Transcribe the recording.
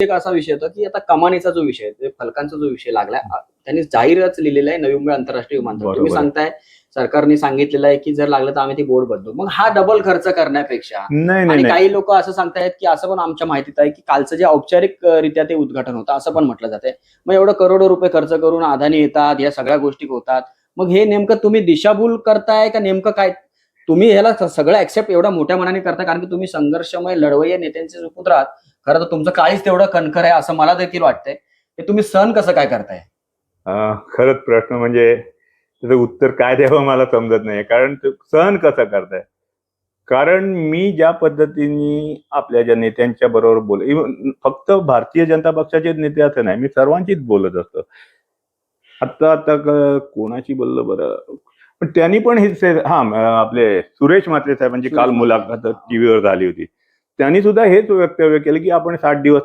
एक असा विषय होता की आता कमानीचा जो विषय आहे, फलकांचा जो विषय लागलाय, त्यांनी जाहीरच लिहिलेला आहे नवी मुंबई आंतरराष्ट्रीय विमानतळ. तुम्ही बरोबर आहे. सांगताय सरकारने सांगितलेलं आहे की जर लागलं तर आम्ही ती बोर्ड बदलू. मग हा डबल खर्च करण्यापेक्षा नाही आणि नाही काही लोक असं सांगतायत की असं पण आमच्या माहितीत आहे की कालचं जे औपचारिक रित्या ते उद्घाटन होतं असं पण म्हटलं जातंय. मग एवढं करोडो रुपये खर्च करून अदानी येतात, या सगळ्या गोष्टी होतात. मग हे नेमकं तुम्ही दिशाभूल करताय का नेमकं काय? तुम्ही ह्याला सगळं ऍक्सेप्ट एवढ्या मोठ्या मनाने करता कारण की तुम्ही संघर्षमय लढवय्या नेत्यांचे सुपुत्र आहात. खरं तर तुमचं काळीच तेवढं कणखर आहे असं मला देखील वाटतंय. ते तुम्ही सहन कसं काय करताय? खरंच प्रश्न म्हणजे त्याचं उत्तर काय द्यावं मला समजत नाही. कारण सहन कसं करताय? कारण मी ज्या पद्धतीने आपल्या ज्या नेत्यांच्या बरोबर फक्त भारतीय जनता पक्षाचे नेते असं नाही, मी सर्वांचीच बोलत असतो. आता आता कोणाशी बोललो बरं, पण त्यांनी पण आपले सुरेश म्हात्रे साहेबांची काल सुरेश म्हात्रे. मुलाखत टीव्हीवर झाली होती. त्यांनी सुद्धा हेच वक्तव्य केलं की आपण 60 दिवस